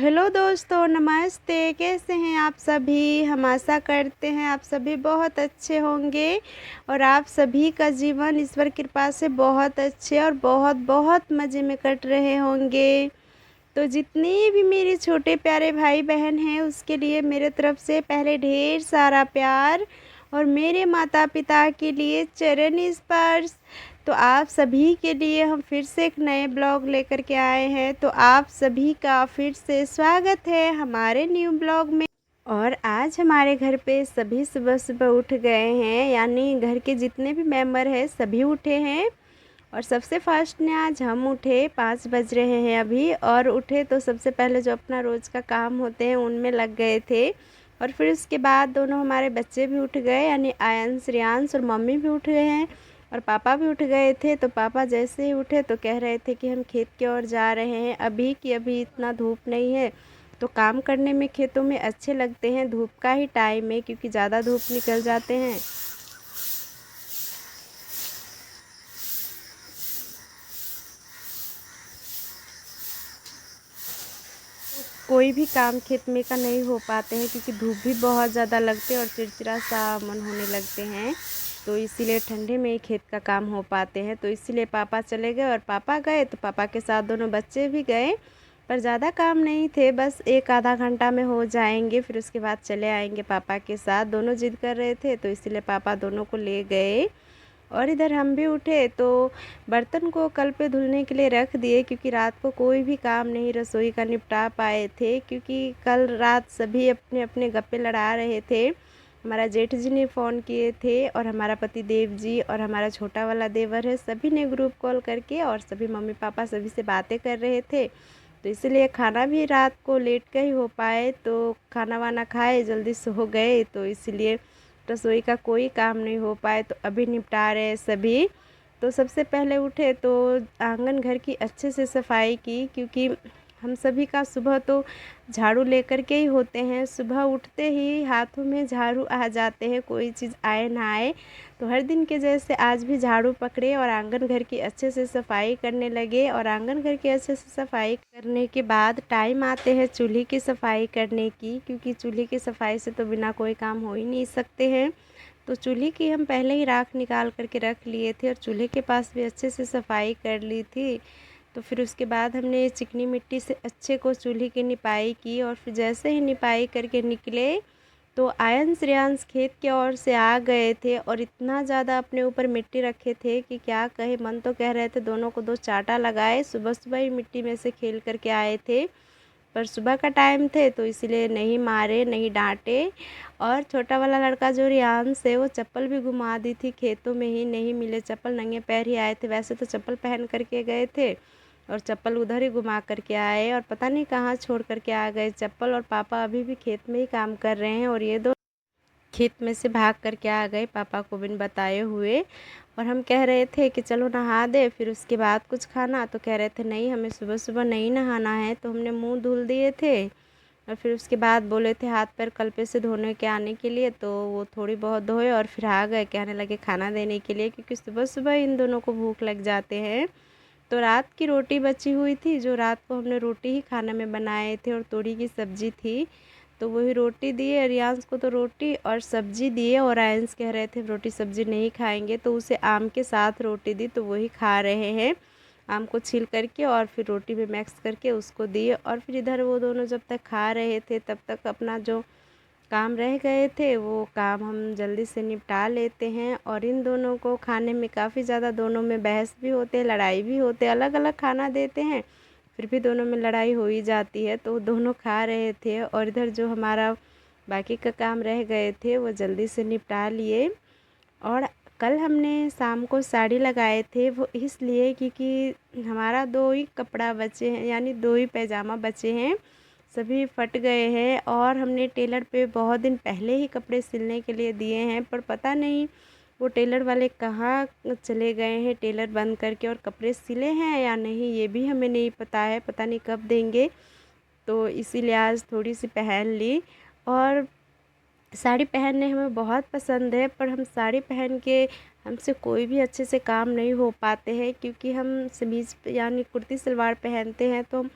Hello दोस्तों, नमस्ते। कैसे हैं आप सभी? हम आशा करते हैं आप सभी बहुत अच्छे होंगे और आप सभी का जीवन ईश्वर कृपा से बहुत अच्छे और बहुत बहुत मज़े में कट रहे होंगे। तो जितने भी मेरे छोटे प्यारे भाई बहन हैं उसके लिए मेरे तरफ से पहले ढेर सारा प्यार और मेरे माता पिता के लिए चरण स्पर्श। तो आप सभी के लिए हम फिर से एक नए ब्लॉग लेकर के आए हैं। तो आप सभी का फिर से स्वागत है हमारे न्यू ब्लॉग में। और आज हमारे घर पे सभी सुबह सुबह उठ गए हैं, यानी घर के जितने भी मेंबर हैं सभी उठे हैं। और सबसे फर्स्ट ने आज हम उठे, 5 बज रहे हैं अभी। और उठे तो सबसे पहले जो अपना रोज़ का काम होते हैं उनमें लग गए थे। और फिर उसके बाद दोनों हमारे बच्चे भी उठ गए, यानी आयंश रियांश, और मम्मी भी उठ गए हैं और पापा भी उठ गए थे। तो पापा जैसे ही उठे तो कह रहे थे कि हम खेत की ओर जा रहे हैं अभी, कि अभी इतना धूप नहीं है तो काम करने में खेतों में अच्छे लगते हैं। धूप का ही टाइम है क्योंकि ज़्यादा धूप निकल जाते हैं। कोई भी काम खेत में का नहीं हो पाते हैं क्योंकि धूप भी बहुत ज़्यादा लगते हैं और चिड़चिड़ा सा मन होने लगते हैं। तो इसीलिए ठंडे में ही खेत का काम हो पाते हैं। तो इसीलिए पापा चले गए और पापा गए तो पापा के साथ दोनों बच्चे भी गए। पर ज़्यादा काम नहीं थे, बस एक आधा घंटा में हो जाएंगे, फिर उसके बाद चले आएंगे पापा के साथ। दोनों जिद कर रहे थे तो इसीलिए पापा दोनों को ले गए। और इधर हम भी उठे तो बर्तन को कल पे धुलने के लिए रख दिए, क्योंकि रात को कोई भी काम नहीं रसोई का निपटा पाए थे, क्योंकि कल रात सभी अपने अपने गप्पे लड़ा रहे थे। हमारा जेठ जी ने फ़ोन किए थे और हमारा पति देव जी और हमारा छोटा वाला देवर है, सभी ने ग्रुप कॉल करके और सभी मम्मी पापा सभी से बातें कर रहे थे। तो इसलिए खाना भी रात को लेट का ही हो पाए, तो खाना वाना खाए जल्दी सो गए। तो इसलिए रसोई का कोई काम नहीं हो पाए, तो अभी निपटा रहे हैं सभी। तो सबसे पहले उठे तो आंगन घर की अच्छे से सफाई की, क्योंकि हम सभी का सुबह तो झाड़ू लेकर के ही होते हैं। सुबह उठते ही हाथों में झाड़ू आ जाते हैं, कोई चीज़ आए ना आए। तो हर दिन के जैसे आज भी झाड़ू पकड़े और आंगन घर की अच्छे से सफाई करने लगे। और आंगन घर की अच्छे से सफाई करने के बाद टाइम आते हैं चूल्हे की सफाई करने की, क्योंकि चूल्हे की सफाई से तो बिना कोई काम हो ही नहीं सकते हैं। तो चूल्हे की हम पहले ही राख निकाल करके रख लिए थे और चूल्हे के पास भी अच्छे से सफाई कर ली थी। तो फिर उसके बाद हमने चिकनी मिट्टी से अच्छे को चूल्हे की निपाई की। और फिर जैसे ही निपाई करके निकले तो आयंश रियांश खेत की ओर से आ गए थे और इतना ज़्यादा अपने ऊपर मिट्टी रखे थे कि क्या कहे। मन तो कह रहे थे दोनों को दो चाटा लगाए, सुबह सुबह ही मिट्टी में से खेल करके आए थे। पर सुबह का टाइम थे तो इसलिए नहीं मारे, नहीं डांटे। और छोटा वाला लड़का जो रियांश है वो चप्पल भी घुमा दी थी, खेतों में ही नहीं मिले चप्पल, नंगे पैर ही आए थे। वैसे तो चप्पल पहन करके गए थे और चप्पल उधर ही घुमा करके आए और पता नहीं कहाँ छोड़ करके आ गए चप्पल। और पापा अभी भी खेत में ही काम कर रहे हैं और ये दो खेत में से भाग करके आ गए पापा को बिन बताए हुए। और हम कह रहे थे कि चलो नहा दे फिर उसके बाद कुछ खाना, तो कह रहे थे नहीं हमें सुबह सुबह नहीं नहाना है। तो हमने मुंह धुल दिए थे और फिर उसके बाद बोले थे हाथ पैर कल पे से धोने के आने के लिए। तो वो थोड़ी बहुत धोए और फिर आ गए, कहने लगे खाना देने के लिए, क्योंकि सुबह सुबह इन दोनों को भूख लग जाते हैं। तो रात की रोटी बची हुई थी, जो रात को हमने रोटी ही खाने में बनाए थे और तोरी की सब्ज़ी थी, तो वही रोटी दिए। रियांश को तो रोटी और सब्ज़ी दिए और आयंश कह रहे थे रोटी सब्ज़ी नहीं खाएंगे, तो उसे आम के साथ रोटी दी, तो वही खा रहे हैं। आम को छील करके और फिर रोटी में मिक्स करके उसको दिए। और फिर इधर वो दोनों जब तक खा रहे थे तब तक अपना जो काम रह गए थे वो काम हम जल्दी से निपटा लेते हैं। और इन दोनों को खाने में काफ़ी ज़्यादा दोनों में बहस भी होते हैं, लड़ाई भी होते हैं। अलग अलग खाना देते हैं फिर भी दोनों में लड़ाई हो ही जाती है। तो दोनों खा रहे थे और इधर जो हमारा बाकी का काम रह गए थे वो जल्दी से निपटा लिए। और कल हमने शाम को साड़ी लगाए थे, वो इसलिए क्योंकि हमारा दो ही कपड़ा बचे हैं, यानी दो ही पैजामा बचे हैं, सभी फट गए हैं। और हमने टेलर पे बहुत दिन पहले ही कपड़े सिलने के लिए दिए हैं, पर पता नहीं वो टेलर वाले कहाँ चले गए हैं, टेलर बंद करके, और कपड़े सिले हैं या नहीं ये भी हमें नहीं पता है, पता नहीं कब देंगे। तो इसीलिए आज थोड़ी सी पहन ली। और साड़ी पहनने हमें बहुत पसंद है, पर हम साड़ी पहन के हमसे कोई भी अच्छे से काम नहीं हो पाते हैं, क्योंकि हम समीज़ यानी कुर्ती सलवार पहनते हैं तो हम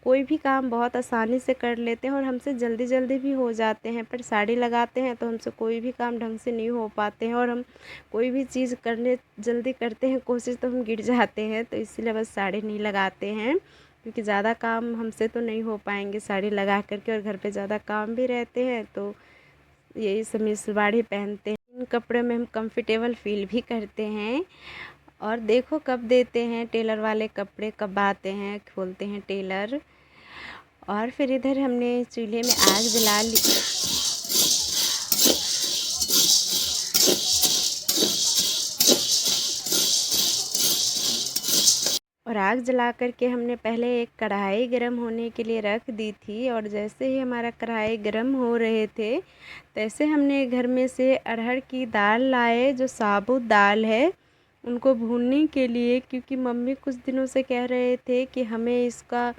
कोई भी काम बहुत आसानी से कर लेते हैं और हमसे जल्दी जल्दी भी हो जाते हैं। पर साड़ी लगाते हैं तो हमसे कोई भी काम ढंग से नहीं हो पाते हैं और हम कोई भी चीज़ करने जल्दी करते हैं कोशिश तो हम गिर जाते हैं। तो इसीलिए बस साड़ी नहीं लगाते हैं, क्योंकि ज़्यादा काम हमसे तो नहीं हो पाएंगे साड़ी लगा करके, और घर पे ज़्यादा काम भी रहते हैं तो यही समीज सलवार ही पहनते हैं। इन कपड़ों में हम कंफर्टेबल फील भी करते हैं। और देखो कब देते हैं टेलर वाले कपड़े, कब आते हैं, खोलते हैं टेलर। और फिर इधर हमने चूल्हे में आग जला ली और आग जला करके हमने पहले एक कढ़ाई गरम होने के लिए रख दी थी। और जैसे ही हमारा कढ़ाई गरम हो रहे थे तैसे हमने घर में से अरहर की दाल लाए, जो साबुत दाल है, उनको भूनने के लिए, क्योंकि मम्मी कुछ दिनों से कह रहे थे कि हमें इसका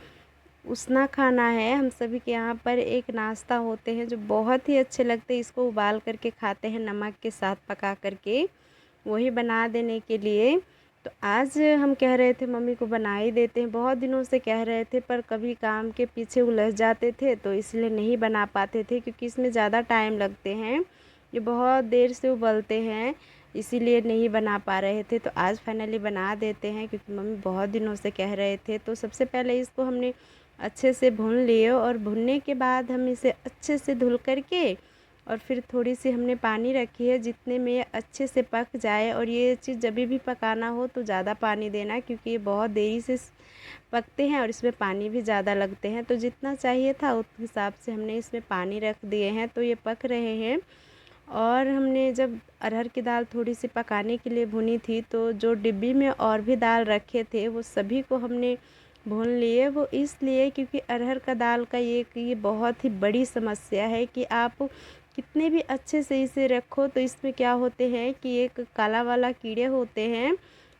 उसना खाना है। हम सभी के यहाँ पर एक नाश्ता होते हैं जो बहुत ही अच्छे लगते हैं, इसको उबाल करके खाते हैं नमक के साथ पका करके, वही बना देने के लिए। तो आज हम कह रहे थे मम्मी को बना ही देते हैं, बहुत दिनों से कह रहे थे पर कभी काम के पीछे उलझ जाते थे तो इसलिए नहीं बना पाते थे, क्योंकि इसमें ज़्यादा टाइम लगते हैं, ये बहुत देर से उबलते हैं, इसीलिए नहीं बना पा रहे थे। तो आज फाइनली बना देते हैं क्योंकि मम्मी बहुत दिनों से कह रहे थे। तो सबसे पहले इसको हमने अच्छे से भून लिए और भुनने के बाद हम इसे अच्छे से धुल करके और फिर थोड़ी सी हमने पानी रखी है जितने में ये अच्छे से पक जाए। और ये चीज़ जब भी पकाना हो तो ज़्यादा पानी देना, क्योंकि ये बहुत देरी से पकते हैं और इसमें पानी भी ज़्यादा लगते हैं। तो जितना चाहिए था उस हिसाब से हमने इसमें पानी रख दिए हैं, तो ये पक रहे हैं। और हमने जब अरहर की दाल थोड़ी सी पकाने के लिए भुनी थी तो जो डिब्बी में और भी दाल रखे थे वो सभी को हमने भून लिए। वो इसलिए क्योंकि अरहर का दाल का ये बहुत ही बड़ी समस्या है कि आप कितने भी अच्छे से इसे रखो तो इसमें क्या होते हैं कि एक काला वाला कीड़े होते हैं,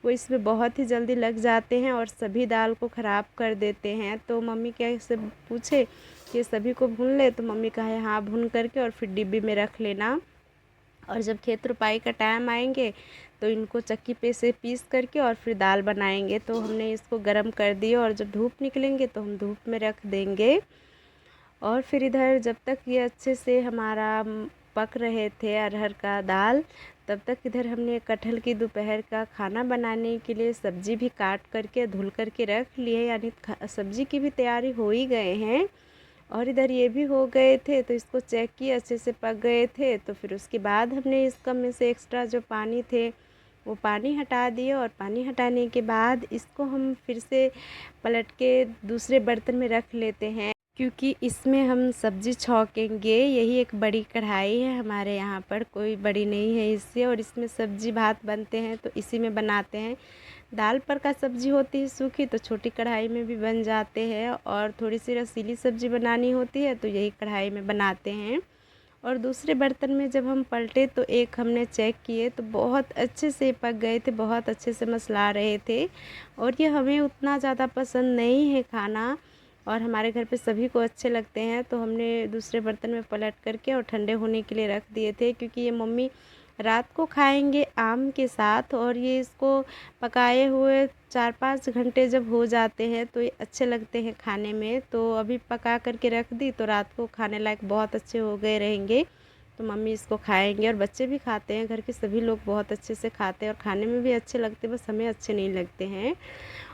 वो इसमें बहुत ही जल्दी लग जाते हैं और सभी दाल को ख़राब कर देते हैं। तो मम्मी क्या से पूछे कि सभी को भून ले, तो मम्मी कहे हाँ भून करके और फिर डिब्बी में रख लेना, और जब खेत रुपाई का टाइम आएंगे तो इनको चक्की पे से पीस करके और फिर दाल बनाएंगे। तो हमने इसको गरम कर दिया और जब धूप निकलेंगे तो हम धूप में रख देंगे। और फिर इधर जब तक ये अच्छे से हमारा पक रहे थे अरहर का दाल, तब तक इधर हमने कटहल की दोपहर का खाना बनाने के लिए सब्ज़ी भी काट करके धुल करके रख लिए, यानी सब्ज़ी की भी तैयारी हो ही गए हैं। और इधर ये भी हो गए थे तो इसको चेक किया, अच्छे से पक गए थे। तो फिर उसके बाद हमने इसका में से एक्स्ट्रा जो पानी थे वो पानी हटा दिए, और पानी हटाने के बाद इसको हम फिर से पलट के दूसरे बर्तन में रख लेते हैं, क्योंकि इसमें हम सब्ज़ी छौंकेंगे। यही एक बड़ी कढ़ाई है हमारे यहाँ पर, कोई बड़ी नहीं है इससे, और इसमें सब्ज़ी भात बनते हैं तो इसी में बनाते हैं। दाल पर का सब्ज़ी होती है सूखी तो छोटी कढ़ाई में भी बन जाते हैं, और थोड़ी सी रसीली सब्ज़ी बनानी होती है तो यही कढ़ाई में बनाते हैं। और दूसरे बर्तन में जब हम पलटे तो एक हमने चेक किए तो बहुत अच्छे से पक गए थे, बहुत अच्छे से मसला रहे थे। और ये हमें उतना ज़्यादा पसंद नहीं है खाना, और हमारे घर पे सभी को अच्छे लगते हैं, तो हमने दूसरे बर्तन में पलट करके और ठंडे होने के लिए रख दिए थे, क्योंकि ये मम्मी रात को खाएंगे आम के साथ। और ये इसको पकाए हुए 4-5 घंटे जब हो जाते हैं तो ये अच्छे लगते हैं खाने में। तो अभी पका करके रख दी तो रात को खाने लायक बहुत अच्छे हो गए रहेंगे, तो मम्मी इसको खाएंगे और बच्चे भी खाते हैं, घर के सभी लोग बहुत अच्छे से खाते हैं और खाने में भी अच्छे लगते हैं, बस हमें अच्छे नहीं लगते हैं।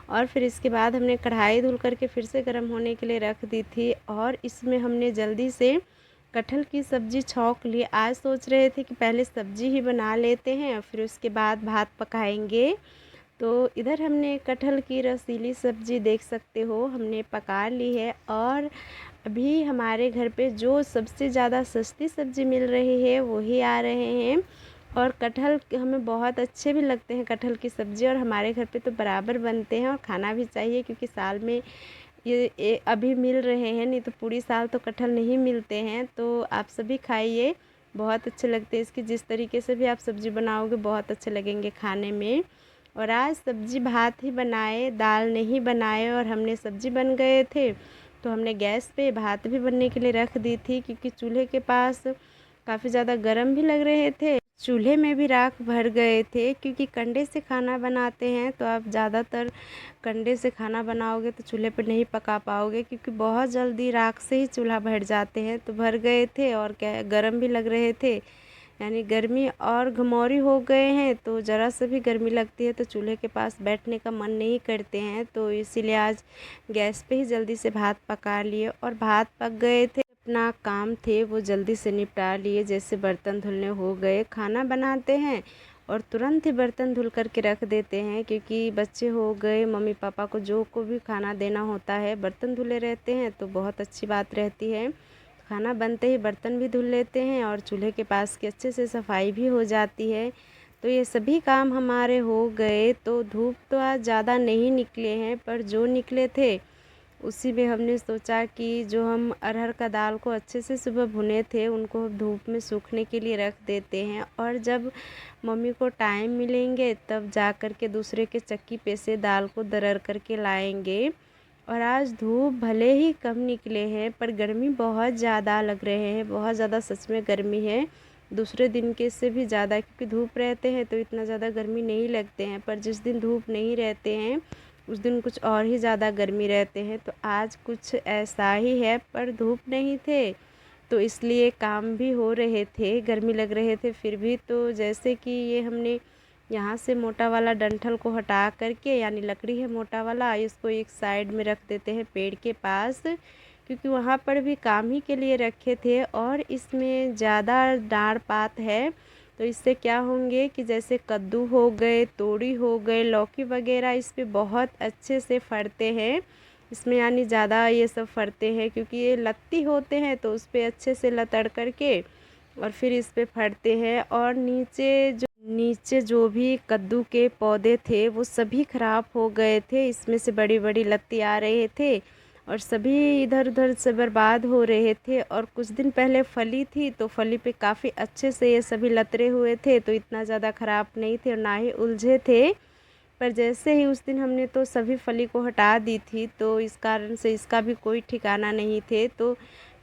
और फिर इसके बाद हमने कढ़ाई धुल करके फिर से गर्म होने के लिए रख दी थी, और इसमें हमने जल्दी से कटहल की सब्ज़ी छौंक ली। आज सोच रहे थे कि पहले सब्ज़ी ही बना लेते हैं और फिर उसके बाद भात पकाएंगे। तो इधर हमने कटहल की रसीली सब्ज़ी देख सकते हो हमने पका ली है। और अभी हमारे घर पे जो सबसे ज़्यादा सस्ती सब्ज़ी मिल रही है वही आ रहे हैं, और कटहल हमें बहुत अच्छे भी लगते हैं कटहल की सब्ज़ी, और हमारे घर पे तो बराबर बनते हैं और खाना भी चाहिए, क्योंकि साल में ये अभी मिल रहे हैं, नहीं तो पूरी साल तो कटहल नहीं मिलते हैं। तो आप सभी खाइए, बहुत अच्छे लगते हैं इसकी, जिस तरीके से भी आप सब्ज़ी बनाओगे बहुत अच्छे लगेंगे खाने में। और आज सब्ज़ी भात ही बनाए, दाल नहीं बनाए, और हमने सब्ज़ी बन गए थे तो हमने गैस पे भात भी बनने के लिए रख दी थी, क्योंकि चूल्हे के पास काफ़ी ज़्यादा गर्म भी लग रहे थे, चूल्हे में भी राख भर गए थे, क्योंकि कंडे से खाना बनाते हैं तो आप ज़्यादातर कंडे से खाना बनाओगे तो चूल्हे पर नहीं पका पाओगे, क्योंकि बहुत जल्दी राख से ही चूल्हा भर जाते हैं। तो भर गए थे और क्या गर्म भी लग रहे थे, यानी गर्मी और घमौरी हो गए हैं, तो ज़रा सा भी गर्मी लगती है तो चूल्हे के पास बैठने का मन नहीं करते हैं। तो इसीलिए आज गैस पे ही जल्दी से भात पका लिए और भात पक गए थे, अपना काम थे वो जल्दी से निपटा लिए। जैसे बर्तन धुलने हो गए, खाना बनाते हैं और तुरंत ही बर्तन धुल करके रख देते हैं, क्योंकि बच्चे हो गए, मम्मी पापा को जो को भी खाना देना होता है बर्तन धुले रहते हैं तो बहुत अच्छी बात रहती है। खाना बनते ही बर्तन भी धुल लेते हैं और चूल्हे के पास की अच्छे से सफाई भी हो जाती है। तो ये सभी काम हमारे हो गए। तो धूप तो आज ज़्यादा नहीं निकले हैं, पर जो निकले थे उसी में हमने सोचा कि जो हम अरहर का दाल को अच्छे से सुबह भुने थे उनको धूप में सूखने के लिए रख देते हैं, और जब मम्मी को टाइम मिलेंगे तब जा कर के दूसरे के चक्की पे से दाल को दरर करके लाएंगे। और आज धूप भले ही कम निकले हैं पर गर्मी बहुत ज़्यादा लग रहे हैं, बहुत ज़्यादा सच में गर्मी है, दूसरे दिन के से भी ज़्यादा, क्योंकि धूप रहते हैं तो इतना ज़्यादा गर्मी नहीं लगते हैं, पर जिस दिन धूप नहीं रहते हैं उस दिन कुछ और ही ज़्यादा गर्मी रहते हैं। तो आज कुछ ऐसा ही है, पर धूप नहीं थे तो इसलिए काम भी हो रहे थे, गर्मी लग रहे थे फिर भी। तो जैसे कि ये हमने यहाँ से मोटा वाला डंठल को हटा करके, यानी लकड़ी है मोटा वाला, इसको एक साइड में रख देते हैं पेड़ के पास, क्योंकि वहाँ पर भी काम ही के लिए रखे थे और इसमें ज़्यादा डाँड़ पात है। तो इससे क्या होंगे कि जैसे कद्दू हो गए, तोरी हो गए, लौकी वगैरह इस पे बहुत अच्छे से फरते हैं, इसमें यानी ज़्यादा ये सब फरते हैं, क्योंकि ये लत्ती होते हैं तो उस पर अच्छे से लतड़ करके और फिर इस पे फरते हैं। और नीचे जो भी कद्दू के पौधे थे वो सभी ख़राब हो गए थे, इसमें से बड़ी बड़ी लत्ती आ रहे थे और सभी इधर उधर से बर्बाद हो रहे थे। और कुछ दिन पहले फली थी तो फली पे काफ़ी अच्छे से ये सभी लतरे हुए थे, तो इतना ज़्यादा ख़राब नहीं थे और ना ही उलझे थे। पर जैसे ही उस दिन हमने तो सभी फली को हटा दी थी तो इस कारण से इसका भी कोई ठिकाना नहीं थे। तो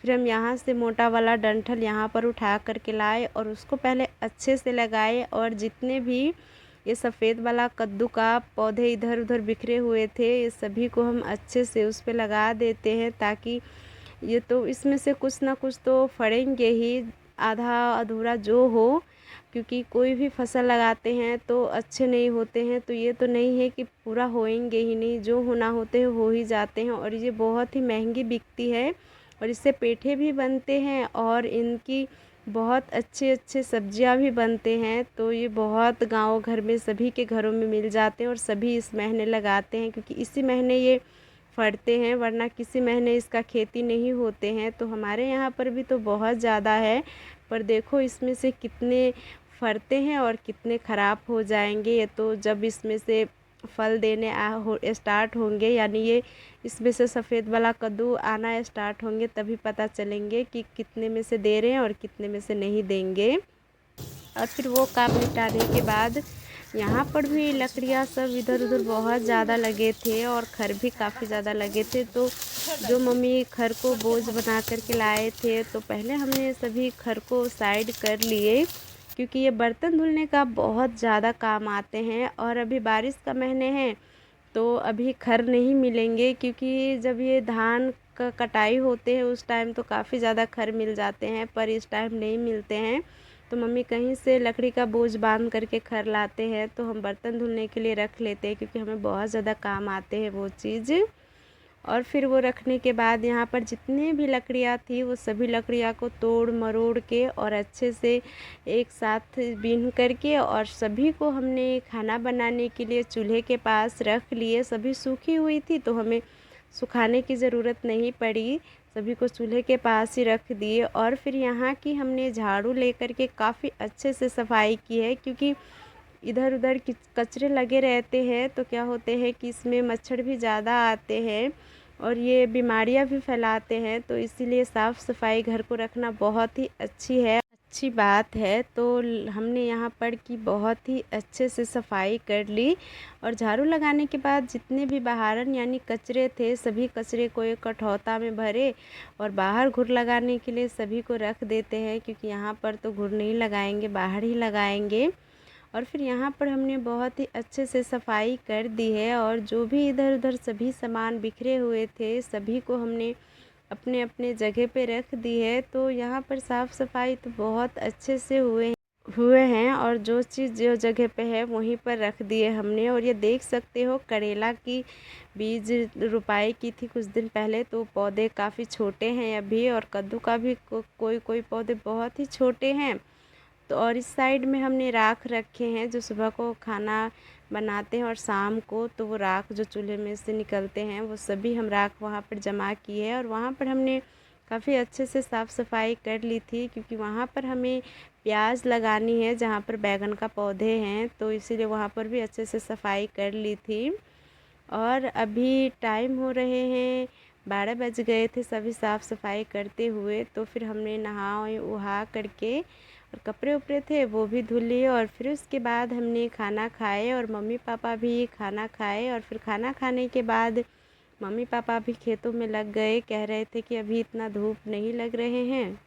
फिर हम यहाँ से मोटा वाला डंठल यहाँ पर उठा करके लाए और उसको पहले अच्छे से लगाए, और जितने भी ये सफ़ेद वाला कद्दू का पौधे इधर उधर बिखरे हुए थे ये सभी को हम अच्छे से उस पर लगा देते हैं, ताकि ये तो इसमें से कुछ ना कुछ तो फड़ेंगे ही, आधा अधूरा जो हो, क्योंकि कोई भी फसल लगाते हैं तो अच्छे नहीं होते हैं, तो ये तो नहीं है कि पूरा होएंगे ही नहीं, जो होना होते हैं हो ही जाते हैं। और ये बहुत ही महंगी बिकती है और इससे पेठे भी बनते हैं और इनकी बहुत अच्छे अच्छे सब्जियां भी बनते हैं। तो ये बहुत गांव घर में सभी के घरों में मिल जाते हैं और सभी इस महीने लगाते हैं, क्योंकि इसी महीने ये फलते हैं, वरना किसी महीने इसका खेती नहीं होते हैं। तो हमारे यहाँ पर भी तो बहुत ज़्यादा है, पर देखो इसमें से कितने फलते हैं और कितने ख़राब हो जाएंगे। ये तो जब इसमें से फल देने स्टार्ट होंगे, यानी ये इसमें से सफ़ेद वाला कद्दू आना स्टार्ट होंगे, तभी पता चलेंगे कि कितने में से दे रहे हैं और कितने में से नहीं देंगे। और फिर वो काम निपटाने के बाद यहाँ पर भी लकड़ियाँ सब इधर उधर बहुत ज़्यादा लगे थे और खर भी काफ़ी ज़्यादा लगे थे। तो जो मम्मी खर को बोझ बना कर के लाए थे तो पहले हमने सभी खर को साइड कर लिए, क्योंकि ये बर्तन धुलने का बहुत ज़्यादा काम आते हैं। और अभी बारिश का महीने हैं तो अभी खर नहीं मिलेंगे, क्योंकि जब ये धान का कटाई होते हैं उस टाइम तो काफ़ी ज़्यादा खर मिल जाते हैं, पर इस टाइम नहीं मिलते हैं। तो मम्मी कहीं से लकड़ी का बोझ बांध करके खर लाते हैं तो हम बर्तन धुलने के लिए रख लेते हैं, क्योंकि हमें बहुत ज़्यादा काम आते हैं वो चीज़। और फिर वो रखने के बाद यहाँ पर जितनी भी लकड़ियाँ थी वो सभी लकड़ियाँ को तोड़ मरोड़ के और अच्छे से एक साथ बीन करके और सभी को हमने खाना बनाने के लिए चूल्हे के पास रख लिए। सभी सूखी हुई थी तो हमें सुखाने की ज़रूरत नहीं पड़ी, सभी को चूल्हे के पास ही रख दिए। और फिर यहाँ की हमने झाड़ू लेकर के काफ़ी अच्छे से सफाई की है, क्योंकि इधर उधर कचरे लगे रहते हैं तो क्या होते हैं कि इसमें मच्छर भी ज़्यादा आते हैं और ये बीमारियां भी फैलाते हैं। तो इसीलिए साफ़ सफाई घर को रखना बहुत ही अच्छी बात है। तो हमने यहाँ पर की बहुत ही अच्छे से सफाई कर ली और झाड़ू लगाने के बाद जितने भी बाहरन यानी कचरे थे सभी कचरे को एक कठौता में भरे और बाहर घुर लगाने के लिए सभी को रख देते हैं, क्योंकि यहाँ पर तो घुर नहीं लगाएंगे, बाहर ही लगाएंगे। और फिर यहाँ पर हमने बहुत ही अच्छे से सफाई कर दी है और जो भी इधर उधर सभी सामान बिखरे हुए थे सभी को हमने अपने अपने जगह पे रख दी है। तो यहाँ पर साफ़ सफाई तो बहुत अच्छे से हुए हैं और जो चीज़ जो जगह पे है वहीं पर रख दिए हमने। और ये देख सकते हो करेला की बीज रोपाई की थी कुछ दिन पहले, तो पौधे काफ़ी छोटे हैं अभी, और कद्दू का भी कोई कोई पौधे बहुत ही छोटे हैं। तो और इस साइड में हमने राख रखे हैं, जो सुबह को खाना बनाते हैं और शाम को तो वो राख जो चूल्हे में से निकलते हैं वो सभी हम राख वहाँ पर जमा किए हैं। और वहाँ पर हमने काफ़ी अच्छे से साफ़ सफाई कर ली थी, क्योंकि वहाँ पर हमें प्याज लगानी है जहाँ पर बैगन का पौधे हैं, तो इसीलिए वहाँ पर भी अच्छे से सफाई कर ली थी। और अभी टाइम हो रहे हैं 12 बज गए थे सभी साफ़ सफाई करते हुए। तो फिर हमने नहा वहा करके और कपड़े उपड़े थे वो भी धुल लिए और फिर उसके बाद हमने खाना खाए और मम्मी पापा भी खाना खाए। और फिर खाना खाने के बाद मम्मी पापा भी खेतों में लग गए, कह रहे थे कि अभी इतना धूप नहीं लग रहे हैं।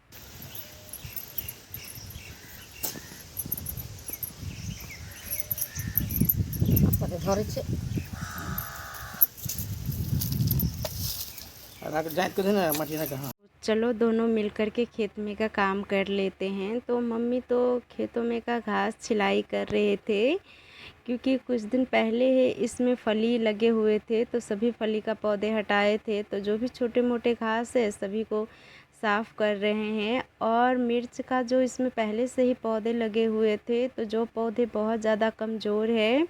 चलो दोनों मिलकर के खेत में का काम कर लेते हैं। तो मम्मी तो खेतों में का घास छिलाई कर रहे थे, क्योंकि कुछ दिन पहले ही इसमें फली लगे हुए थे, तो सभी फली का पौधे हटाए थे, तो जो भी छोटे मोटे घास है सभी को साफ़ कर रहे हैं। और मिर्च का जो इसमें पहले से ही पौधे लगे हुए थे, तो जो पौधे बहुत ज़्यादा कमज़ोर है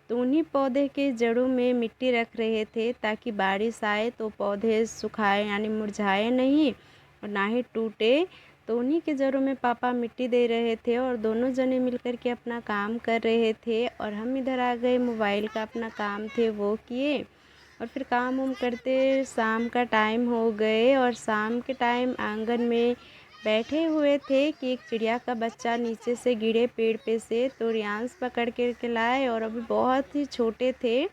तो उन्हीं पौधे के जड़ों में मिट्टी रख रहे थे, ताकि बारिश आए तो पौधे सुखाए यानी मुरझाए नहीं और ना ही टूटे। तो उन्हीं के जड़ों में पापा मिट्टी दे रहे थे और दोनों जने मिलकर के अपना काम कर रहे थे। और हम इधर आ गए, मोबाइल का अपना काम थे वो किए और फिर काम उम करते शाम का टाइम हो गए। और शाम के टाइम आंगन में बैठे हुए थे कि एक चिड़िया का बच्चा नीचे से गिरे पेड़ पे से, तो रियांश पकड़ के लाए और अभी बहुत ही छोटे थे,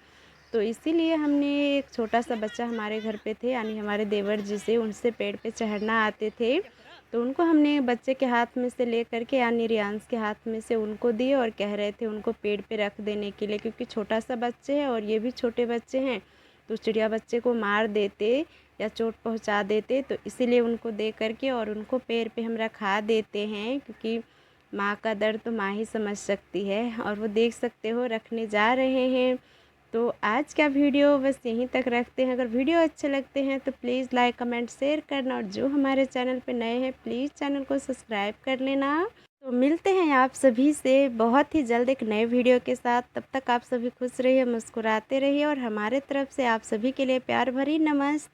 तो इसीलिए हमने एक छोटा सा बच्चा हमारे घर पे थे यानी हमारे देवर जी से, उनसे पेड़ पे चढ़ना आते थे, तो उनको हमने बच्चे के हाथ में से ले करके यानी रियांश के हाथ में से उनको दिए और कह रहे थे उनको पेड़ पे रख देने के लिए, क्योंकि छोटा सा बच्चे हैं और ये भी छोटे बच्चे हैं, तो चिड़िया बच्चे को मार देते या चोट पहुंचा देते, तो इसीलिए उनको दे करके और उनको पेड़ पे हम रखा देते हैं, क्योंकि माँ का दर्द तो माँ ही समझ सकती है। और वो देख सकते हो रखने जा रहे हैं। तो आज का वीडियो बस यहीं तक रखते हैं। अगर वीडियो अच्छे लगते हैं तो प्लीज़ लाइक कमेंट शेयर करना और जो हमारे चैनल पे नए हैं प्लीज़ चैनल को सब्सक्राइब कर लेना। तो मिलते हैं आप सभी से बहुत ही जल्द एक नए वीडियो के साथ। तब तक आप सभी खुश रहिए, मुस्कुराते रहिए और हमारे तरफ से आप सभी के लिए प्यार भरी नमस्ते।